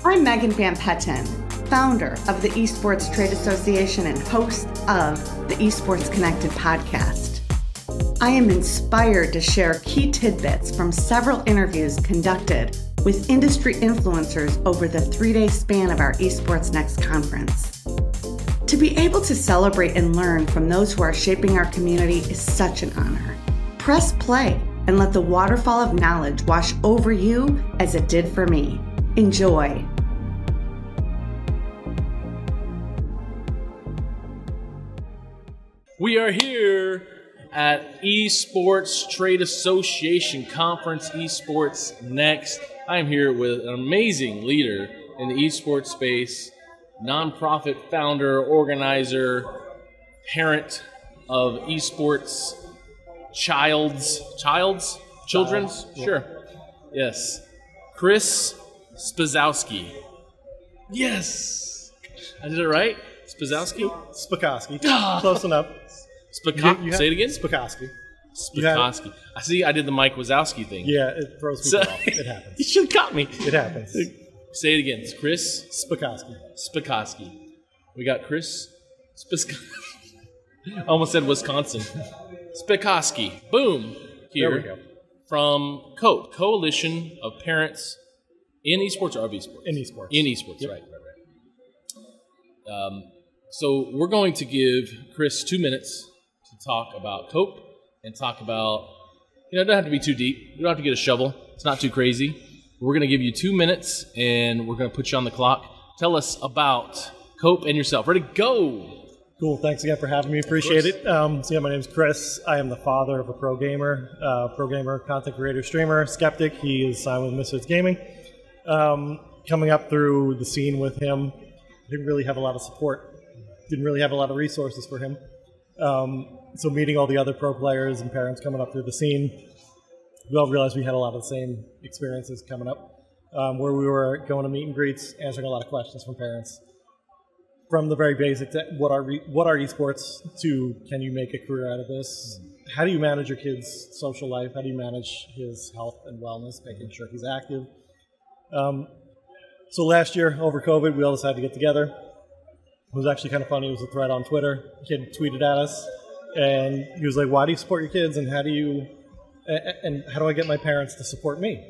I'm Megan Van Petten, founder of the Esports Trade Association and host of the Esports Connected podcast. I am inspired to share key tidbits from several interviews conducted with industry influencers over the 3-day span of our Esports Next conference. To be able to celebrate and learn from those who are shaping our community is such an honor. Press play and let the waterfall of knowledge wash over you as it did for me. Enjoy. We are here at Esports Trade Association Conference, Esports Next. I am here with an amazing leader in the esports space, nonprofit founder, organizer, parent of esports, children's? Sure. Yes. Chris Spazowski. Yes. I did it right? Spazowski? Spakowski. Close enough. Say it again? Spakowski. Spakowski. I see I did the Mike Wazowski thing. Yeah, it throws people off. It happens. You should have caught me. It happens. Say it again. It's Chris Spakowski. Spakowski. We got Chris Spakowski. I almost said Wisconsin. Spakowski. Boom. Here. There we go. From COPE, Coalition of Parents in Esports or of Esports? In Esports. In Esports, yep. Right. So we're going to give Chris 2 minutes to talk about COPE and talk about, it doesn't have to be too deep. You don't have to get a shovel. It's not too crazy. We're going to give you 2 minutes, and we're going to put you on the clock. Tell us about COPE and yourself. Ready, go! Cool. Thanks again for having me. Appreciate it. My name's Chris. I am the father of a pro gamer, content creator, streamer, skeptic. He is signed with Misfits Gaming. Coming up through the scene with him, didn't really have a lot of support. Didn't really have a lot of resources for him. So meeting all the other pro players and parents coming up through the scene, we all realized we had a lot of the same experiences coming up, where we were going to meet and greets, answering a lot of questions from parents. From the very basic to what are esports to can you make a career out of this? How do you manage your kid's social life? How do you manage his health and wellness, making sure he's active? So last year, over COVID, we all decided to get together. It was actually kind of funny. It was a thread on Twitter. A kid tweeted at us, and he was like, "Why do you support your kids, and how do I get my parents to support me?"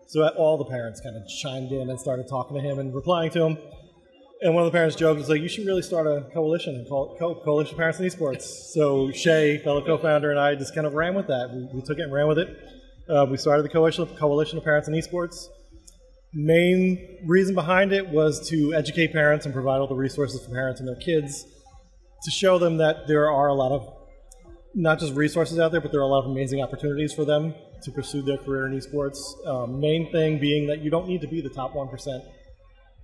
So all the parents kind of chimed in and started talking to him and replying to him. And one of the parents joked, was like, "You should really start a coalition and call it COPE, Coalition of Parents in Esports." So Shay, fellow co-founder, and I just kind of ran with that. We took it and ran with it. We started the Coalition of Parents in Esports. Main reason behind it was to educate parents and provide all the resources for parents and their kids to show them that there are a lot of, not just resources out there, but there are a lot of amazing opportunities for them to pursue their career in esports. Main thing being that you don't need to be the top 1%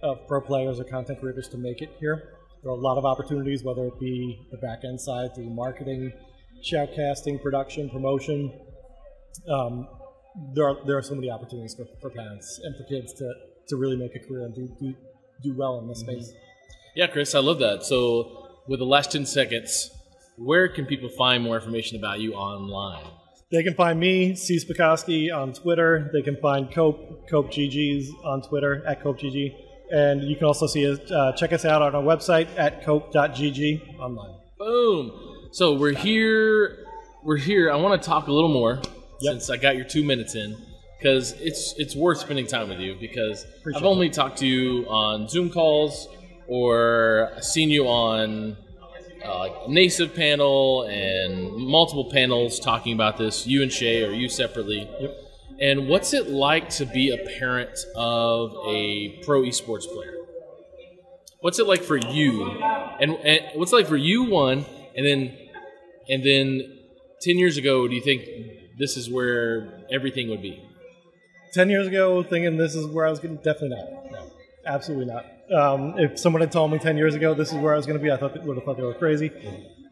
of pro players or content creators to make it here. There are a lot of opportunities, whether it be the back end side through marketing, shoutcasting, production, promotion. There are so many opportunities for parents and for kids to really make a career and do well in this space. Yeah, Chris, I love that. So with the last 10 seconds, where can people find more information about you online? They can find me, C. Spakowski, on Twitter. They can find COPE GGs on Twitter, at COPEGG. And you can also see us, check us out on our website at cope.gg online. Boom. So we're here. I want to talk a little more since I got your 2 minutes in, because it's worth spending time with you, because I've only talked to you on Zoom calls or seen you on a NASIV panel and multiple panels talking about this, you and Shay or you separately. Yep. And what's it like to be a parent of a pro esports player? What's it like for you? And what's it like for you, one, and then 10 years ago, do you think this is where everything would be? 10 years ago, thinking this is where I was going to, definitely not. No, absolutely not. If someone had told me 10 years ago this is where I was going to be, I would have thought they were crazy.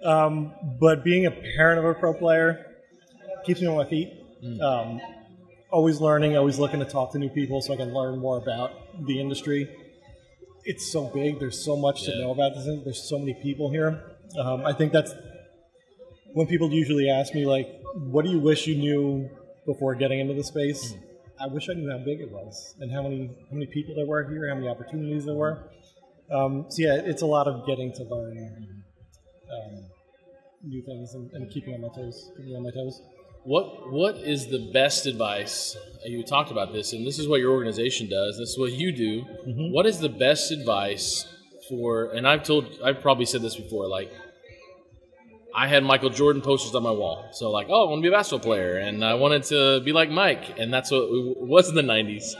But being a parent of a pro player keeps me on my feet. Always learning, always looking to talk to new people so I can learn more about the industry. It's so big. There's so much to know about this. There's so many people here. I think that's when people usually ask me, like, what do you wish you knew before getting into the space? I wish I knew how big it was and how many people there were here, how many opportunities there were. So yeah, it's a lot of getting to learn new things and keeping on my toes. What is the best advice? You talked about this, and this is what your organization does. This is what you do. Mm-hmm. What is the best advice for? And I've probably said this before. Like, I had Michael Jordan posters on my wall. So like, oh, I want to be a basketball player, and I wanted to be like Mike, and that's what it was in the '90s.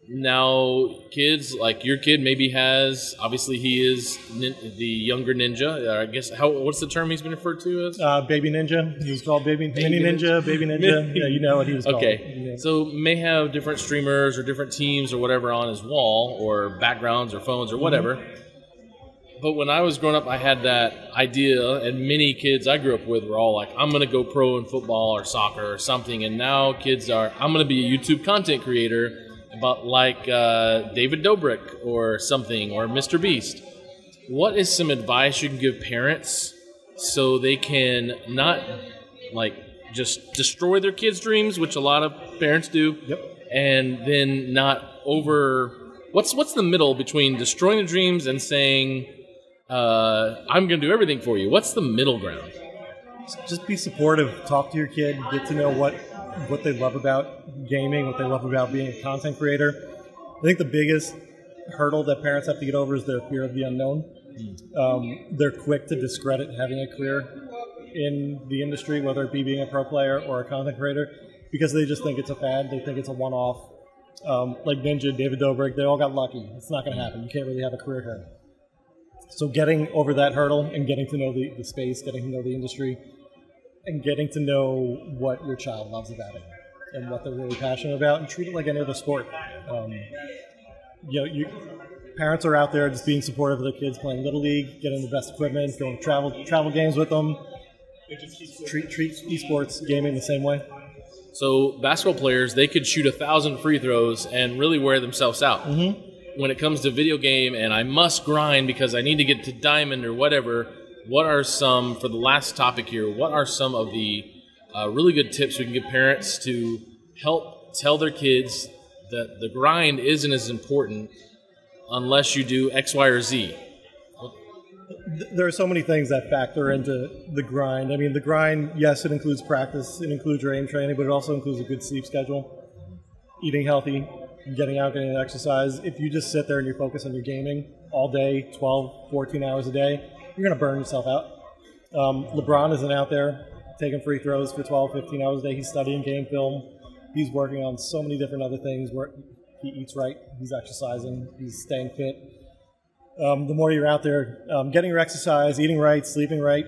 Now, kids, like your kid maybe has, obviously he is the younger ninja. I guess, what's the term he's been referred to as? Baby ninja. He was called Mini Ninja, Baby Ninja. Yeah, you know what he was called. Okay. Yeah. So may have different streamers or different teams or whatever on his wall or backgrounds or phones or whatever. Mm-hmm. But when I was growing up, I had that idea, and many kids I grew up with were all like, I'm going to go pro in football or soccer or something. And now kids are, I'm going to be a YouTube content creator. About like David Dobrik or something, or Mr. Beast. What is some advice you can give parents so they can not like just destroy their kids' dreams, which a lot of parents do, and then not what's the middle between destroying the dreams and saying, I'm going to do everything for you? What's the middle ground? Just be supportive. Talk to your kid. Get to know what they love about gaming, what they love about being a content creator. I think the biggest hurdle that parents have to get over is their fear of the unknown. They're quick to discredit having a career in the industry, whether it be being a pro player or a content creator, because they just think it's a fad. They think it's a one-off. Like Ninja, David Dobrik, they all got lucky. It's not going to happen. You can't really have a career here. So getting over that hurdle and getting to know the space, getting to know the industry, and getting to know what your child loves about it and what they're really passionate about, and treat it like any other sport. Parents are out there just being supportive of their kids playing Little League, getting the best equipment, going to travel games with them. Treat esports gaming the same way. So basketball players, they could shoot 1,000 free throws and really wear themselves out. Mm-hmm. When it comes to video game, and I must grind because I need to get to diamond or whatever. What are some, for the last topic here, what are some of the really good tips we can give parents to help tell their kids that the grind isn't as important unless you do X, Y, or Z? There are so many things that factor into the grind. I mean, the grind, yes, it includes practice, it includes your aim training, but it also includes a good sleep schedule, eating healthy, getting out, getting exercise. If you just sit there and you focus on your gaming all day, 12, 14 hours a day, you're going to burn yourself out. LeBron isn't out there taking free throws for 12, 15 hours a day. He's studying game film. He's working on so many different other things where he eats right, he's exercising, he's staying fit. The more you're out there getting your exercise, eating right, sleeping right,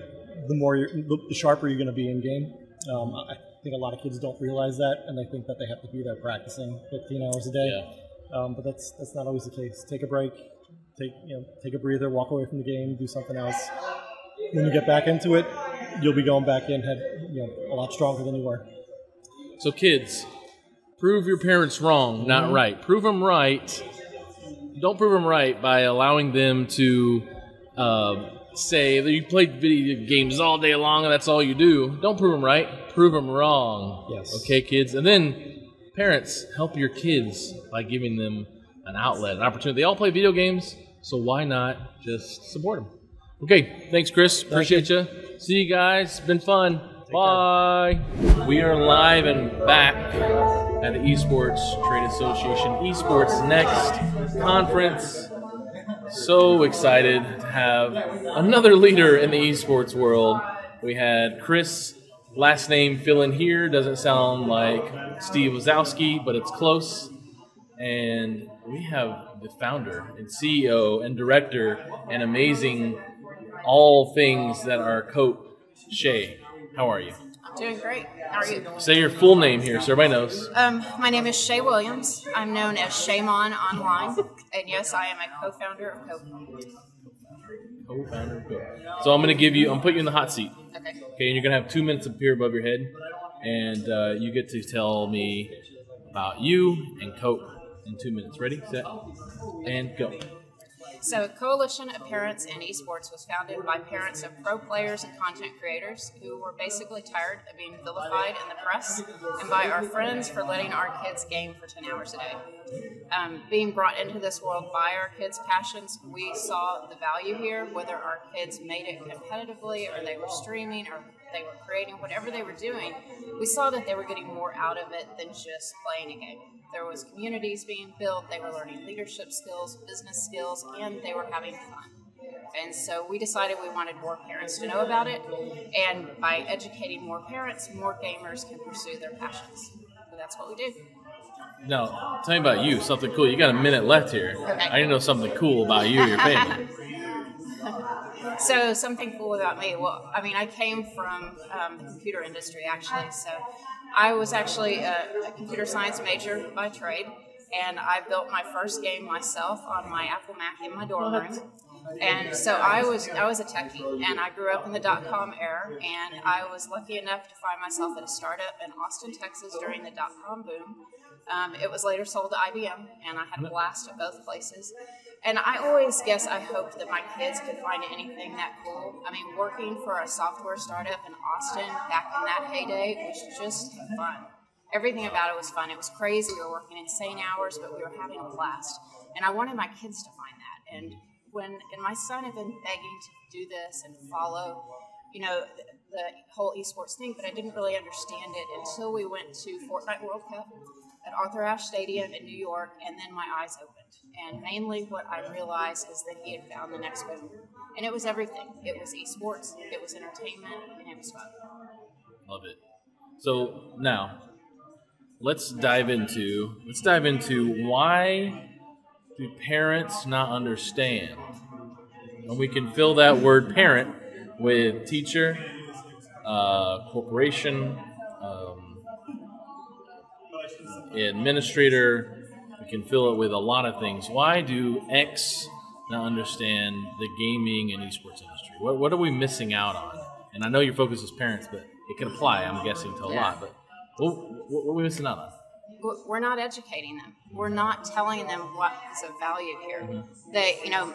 the sharper you're going to be in game. I think a lot of kids don't realize that, and they think that they have to be there practicing 15 hours a day. Yeah. But that's not always the case. Take a break. Take a breather, walk away from the game, do something else. When you get back into it, you'll be going back in a lot stronger than you were. So kids, prove your parents wrong, not right. Prove them right. Don't prove them right by allowing them to say that you played video games all day long and that's all you do. Don't prove them right. Prove them wrong. Yes. Okay, kids? And then parents, help your kids by giving them an outlet, an opportunity. They all play video games. So why not just support them? Okay, thanks, Chris. Appreciate you. See you guys. It's been fun. Bye. We are live and back at the Esports Trade Association Esports Next Conference. So excited to have another leader in the esports world. We had Chris, last name fill in here. Doesn't sound like Steve Wazowski, but it's close. And we have the founder and CEO and director and amazing all things that are Cope, Shay. How are you? I'm doing great. How are you? Say your full name here so everybody knows. My name is Shay Williams. I'm known as Shaymon online. And yes, I am a co-founder of Cope. Co-founder of Cope. So I'm put you in the hot seat. Okay. Okay, and you're going to have 2 minutes up here above your head. And you get to tell me about you and Cope in 2 minutes. Ready, set, and go. So Coalition of Parents in Esports was founded by parents of pro players and content creators who were basically tired of being vilified in the press, and by our friends for letting our kids game for 10 hours a day. Being brought into this world by our kids' passions, we saw the value here, whether our kids made it competitively or they were streaming or they were creating, whatever they were doing, we saw that they were getting more out of it than just playing a game. There was communities being built, they were learning leadership skills, business skills, and they were having fun. And so we decided we wanted more parents to know about it, and by educating more parents, more gamers can pursue their passions. So that's what we do. Now, tell me about you, something cool. You got a minute left here. Okay. I need to know something cool about you or your family. So something cool about me, well, I mean, I came from the computer industry, actually. So I was actually a computer science major by trade, and I built my first game myself on my Apple Mac in my dorm room. And so I was a techie, and I grew up in the .com era, and I was lucky enough to find myself at a startup in Austin, Texas during the .com boom. It was later sold to IBM, and I had a blast at both places. And I always guess I hoped that my kids could find anything that cool. I mean, working for a software startup in Austin back in that heyday was just fun. Everything about it was fun. It was crazy. We were working insane hours, but we were having a blast. And I wanted my kids to find that. And my son had been begging to do this and follow, you know, the whole esports thing, but I didn't really understand it until we went to Fortnite World Cup at Arthur Ashe Stadium in New York, and then my eyes opened. And mainly what I realized is that he had found the next boom. And it was everything. It was esports, it was entertainment, and it was fun. Love it. So now, let's dive into why do parents not understand? And we can fill that word parent with teacher, corporation, administrator. We can fill it with a lot of things. Why do X not understand the gaming and esports industry? What are we missing out on? And I know your focus is parents, but it can apply, I'm guessing, to a lot. But what are we missing out on? We're not educating them. We're not telling them what is of value here. Mm-hmm. They, you know,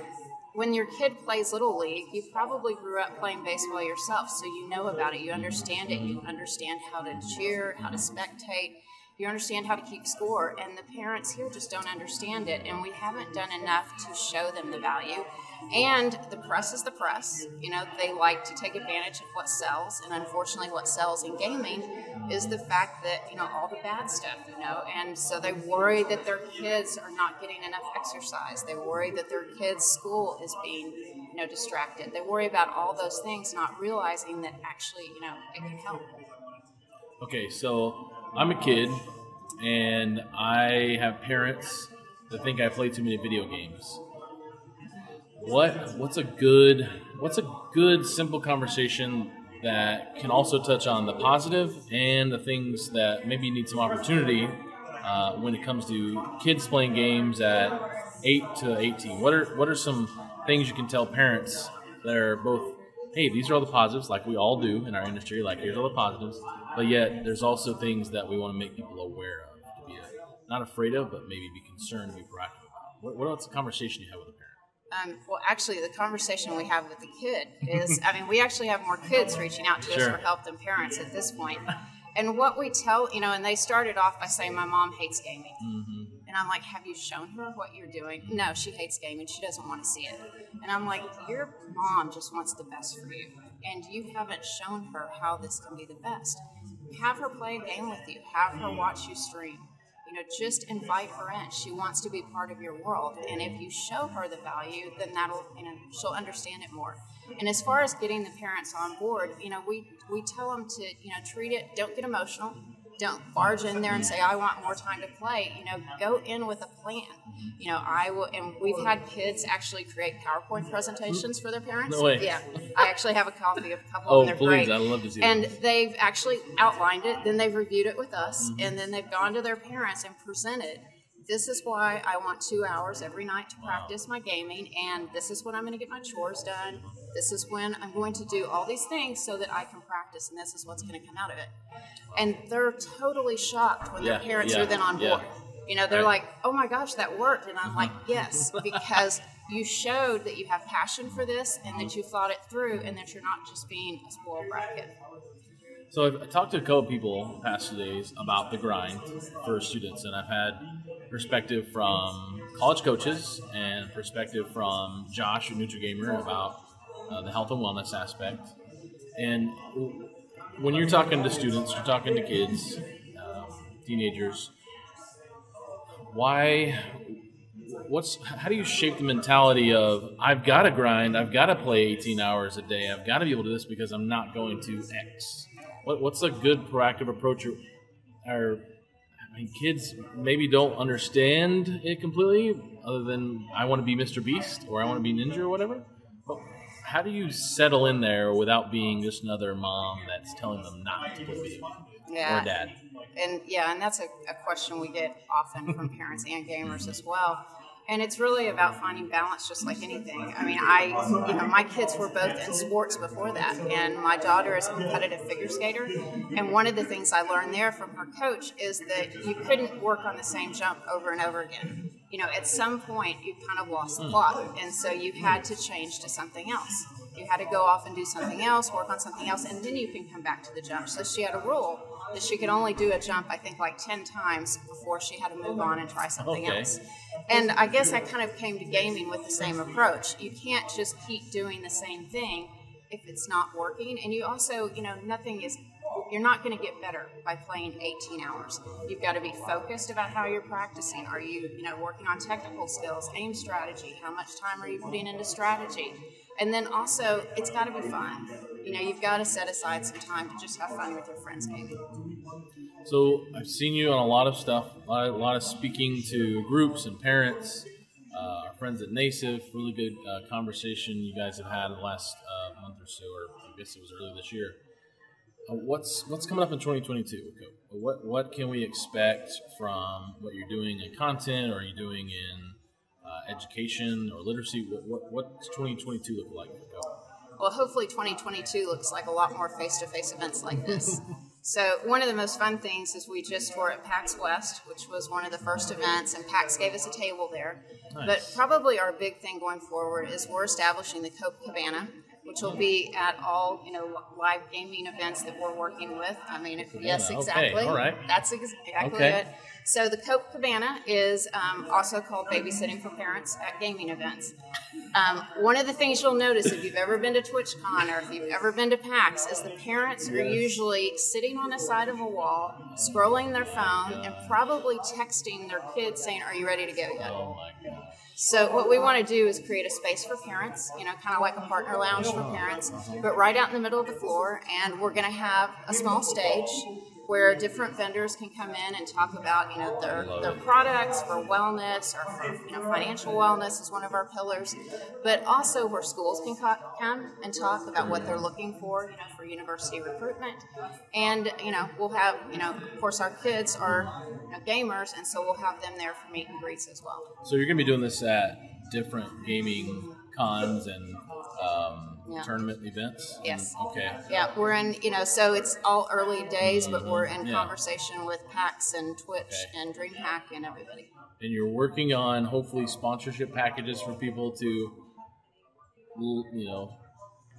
when your kid plays Little League, you probably grew up playing baseball yourself, so you know about it. You understand it. You understand how to cheer, how to spectate. You understand how to keep score, and the parents here just don't understand it, and we haven't done enough to show them the value. And the press is the press. You know, they like to take advantage of what sells, and unfortunately what sells in gaming is the fact that, you know, all the bad stuff, you know, and so they worry that their kids are not getting enough exercise. They worry that their kids' school is being, you know, distracted. They worry about all those things, not realizing that actually, you know, it can help. Okay, so I'm a kid, and I have parents that think I play too many video games. What's a good simple conversation that can also touch on the positive and the things that maybe need some opportunity when it comes to kids playing games at 8 to 18? What are some things you can tell parents that are both, hey, these are all the positives, like we all do in our industry, like here's all the positives, but yet there's also things that we want to make people aware of, to be not afraid of, but maybe be concerned, be proactive about. What else the conversation you have with a parent? Well, actually, the conversation we have with the kid is, I mean, we actually have more kids reaching out to us for help than parents at this point. And what we tell, you know, and they started off by saying, my mom hates gaming. Mm-hmm. And I'm like, have you shown her what you're doing? No, she hates gaming. She doesn't want to see it. And I'm like, your mom just wants the best for you. And you haven't shown her how this can be the best. Have her play a game with you. Have her watch you stream. You know, just invite her in. She wants to be part of your world. And if you show her the value, then that'll, you know, she'll understand it more. And as far as getting the parents on board, you know, we tell them to, you know, treat it, don't get emotional. Don't barge in there and say, I want more time to play. You know, go in with a plan. You know, I will, and we've had kids actually create PowerPoint presentations for their parents. No way. Yeah. I actually have a copy of a couple of them. Oh, please, I'd love to see that. And they've actually outlined it, then they've reviewed it with us, and then they've gone to their parents and presented, this is why I want 2 hours every night to practice my gaming, and this is when I'm going to get my chores done. This is when I'm going to do all these things so that I can practice, and this is what's going to come out of it. And they're totally shocked when their parents are then on board. You know, they're like, oh my gosh, that worked. And I'm like, yes, because you showed that you have passion for this and that you thought it through and that you're not just being a spoiled brat kid. So I've talked to a couple people the past 2 days about the grind for students, and I've had perspective from college coaches and perspective from Josh at NutriGamer about the health and wellness aspect. And when you're talking to students, you're talking to kids, teenagers, how do you shape the mentality of, I've got to grind, I've got to play 18 hours a day, I've got to be able to do this because I'm not going to X? What's a good proactive approach? Kids maybe don't understand it completely, other than I want to be Mr. Beast or I want to be Ninja or whatever. But how do you settle in there without being just another mom that's telling them not to play video games or dad? And that's a question we get often from parents and gamers as well. And it's really about finding balance, just like anything. I mean, my kids were both in sports before that, and my daughter is a competitive figure skater. And one of the things I learned there from her coach is that you couldn't work on the same jump over and over again. You know, at some point, you kind of lost the plot, and so you had to change to something else. You had to go off and do something else, work on something else, and then you can come back to the jump. So she had a rule that she could only do a jump, I think, like 10 times before she had to move on and try something else. And I guess I kind of came to gaming with the same approach. You can't just keep doing the same thing if it's not working. And you also, you're not going to get better by playing 18 hours. You've got to be focused about how you're practicing. Are you, working on technical skills, aim strategy? How much time are you putting into strategy? And then also, it's got to be fun. You've got to set aside some time to just have fun with your friends gaming. So I've seen you on a lot of stuff, a lot of speaking to groups and parents, our friends at NASIF, really good conversation you guys have had in the last month or so, or I guess it was early this year. What's coming up in 2022? What can we expect from what you're doing in content, or are you doing in education or literacy? What's 2022 look like? Well, hopefully 2022 looks like a lot more face-to-face events like this. So one of the most fun things is we just were at PAX West, which was one of the first events, and PAX gave us a table there. Nice. But probably our big thing going forward is we're establishing the Coke Cabana, which will be at all, live gaming events that we're working with. I mean, yes, exactly. Okay. All right. That's exactly it. So the Coke Cabana is also called babysitting for parents at gaming events. One of the things you'll notice if you've ever been to TwitchCon or if you've ever been to PAX is the parents are usually sitting on the side of a wall, scrolling their phone, and probably texting their kids saying, "Are you ready to go yet?" Oh my God. So what we want to do is create a space for parents, kind of like a partner lounge for parents, but right out in the middle of the floor, and we're going to have a small stage where different vendors can come in and talk about, their products for wellness or for, financial wellness is one of our pillars, but also where schools can come and talk about what they're looking for university recruitment. And, we'll have, of course, our kids are gamers, and so we'll have them there for meet and greets as well. So you're going to be doing this at different gaming cons and tournament events? Yes. Okay. Yeah, we're in, so it's all early days, but we're in conversation with PAX and Twitch and DreamHack and everybody. And you're working on, hopefully, sponsorship packages for people to,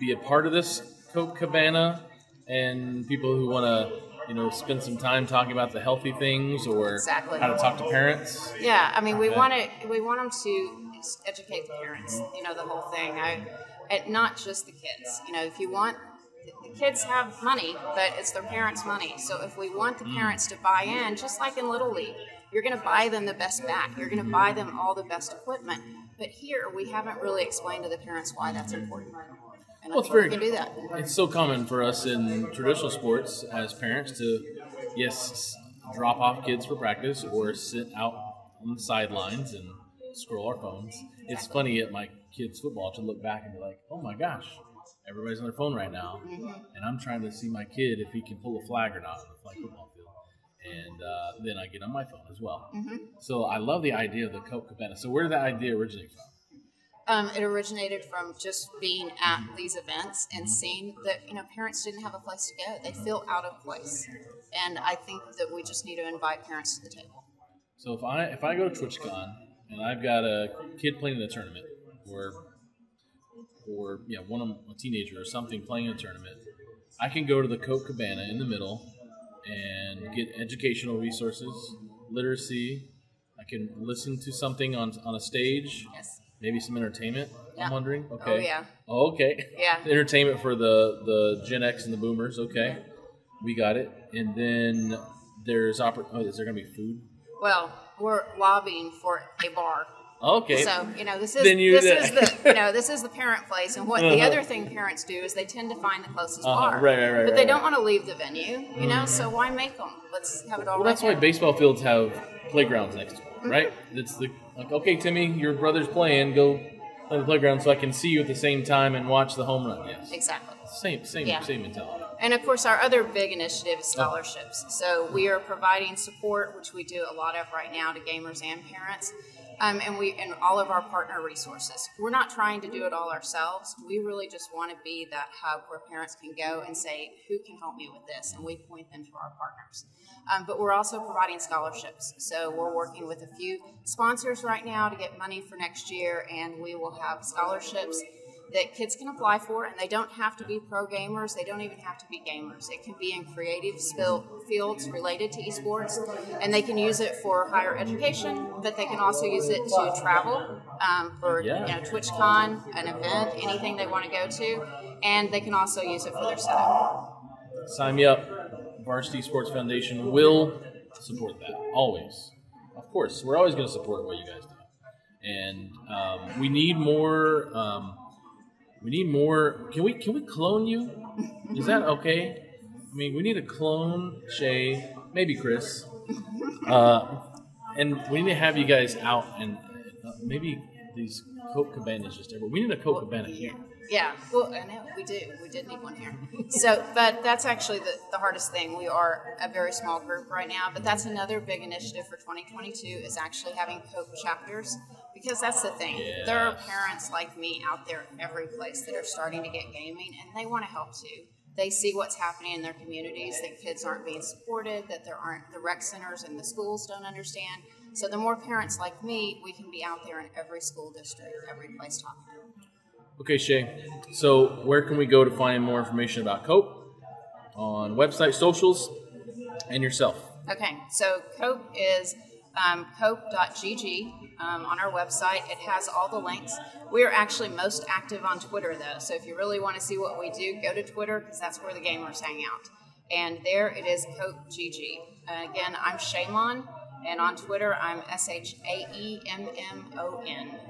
be a part of this Coke Cabana, and people who want to, spend some time talking about the healthy things or how to talk to parents. Yeah, I mean, we want them to educate the parents, the whole thing. Not just the kids. If you want, the kids have money, but it's their parents' money. So if we want the parents to buy in, just like in Little League, you're going to buy them the best bat. You're going to buy them all the best equipment. But here, we haven't really explained to the parents why that's important. And I think we can do that. It's so common for us in traditional sports as parents to, drop off kids for practice or sit out on the sidelines and scroll our phones. It's funny at my kids' football to look back and be like, oh my gosh, everybody's on their phone right now, and I'm trying to see my kid if he can pull a flag or not on the flag football field. And then I get on my phone as well. So I love the idea of the Coke Cabana. So where did that idea originate from? It originated from just being at these events and seeing that, parents didn't have a place to go. They feel out of place. And I think that we just need to invite parents to the table. So if I go to TwitchCon and I've got a kid playing in a tournament, or one of a teenager or something playing in a tournament, I can go to the Coke Cabana in the middle and get educational resources, literacy. I can listen to something on a stage. Yes. Maybe some entertainment. Yeah. I'm wondering. Okay. Oh yeah. Oh, okay. Yeah. Entertainment for the Gen X and the Boomers. Okay. We got it. And then there's is there going to be food? Well, we're lobbying for a bar. Okay. So this is the parent place, and what the other thing parents do is they tend to find the closest bar. Right. But they don't want to leave the venue, so why make them? Let's have it all. Well, that's why baseball fields have playgrounds next to them, right? It's okay, Timmy, your brother's playing. Go play the playground so I can see you at the same time and watch the home run. Yes. Exactly. Same mentality. And of course, our other big initiative is scholarships. So we are providing support, which we do a lot of right now, to gamers and parents. And all of our partner resources. We're not trying to do it all ourselves. We really just want to be that hub where parents can go and say, who can help me with this? And we point them to our partners. But we're also providing scholarships. So we're working with a few sponsors right now to get money for next year, and we will have scholarships that kids can apply for, and they don't have to be pro gamers. They don't even have to be gamers. It can be in creative fields related to esports, and they can use it for higher education, but they can also use it to travel for TwitchCon, an event, anything they want to go to, and they can also use it for their setup. Sign me up. Varsity Sports Foundation will support that, always. Of course, we're always going to support what you guys do. And we need more... Can we clone you? Is that okay? I mean, we need to clone Shay, maybe Chris, and we need to have you guys out, and maybe these Coke Cabanas just everywhere. We need a Coke Cabana here. Yeah, well, I know we do. We did need one here. But that's actually the hardest thing. We are a very small group right now, but that's another big initiative for 2022 is actually having Coke chapters, because that's the thing. Yes. There are parents like me out there every place that are starting to get gaming, and they want to help too. They see what's happening in their communities, that kids aren't being supported, that there aren't the rec centers and the schools don't understand. So the more parents like me, we can be out there in every school district, every place talking to them. Okay, Shay. So where can we go to find more information about Cope? On website, socials, and yourself. Okay, so Cope is cope.gg on our website. It has all the links. We are actually most active on Twitter, though. So if you really want to see what we do, go to Twitter, because that's where the gamers hang out. And there it is, CopeGG. Again, I'm Shaymon. And on Twitter, I'm SHAEMMON.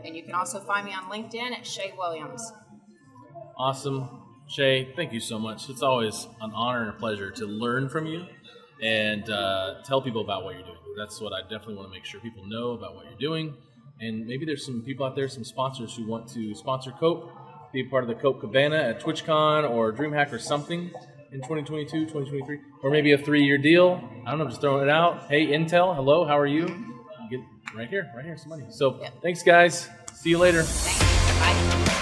And you can also find me on LinkedIn at Shay Williams. Awesome. Shay, thank you so much. It's always an honor and a pleasure to learn from you and tell people about what you're doing. That's what I definitely want to make sure people know about what you're doing. And maybe there's some people out there, some sponsors who want to sponsor Cope, be a part of the Cope Cabana at TwitchCon or DreamHack or something in 2022, 2023, or maybe a 3-year deal. I don't know, just throwing it out. Hey, Intel, hello, how are you? Get right here, some money. So thanks, guys. See you later. Thanks. Bye.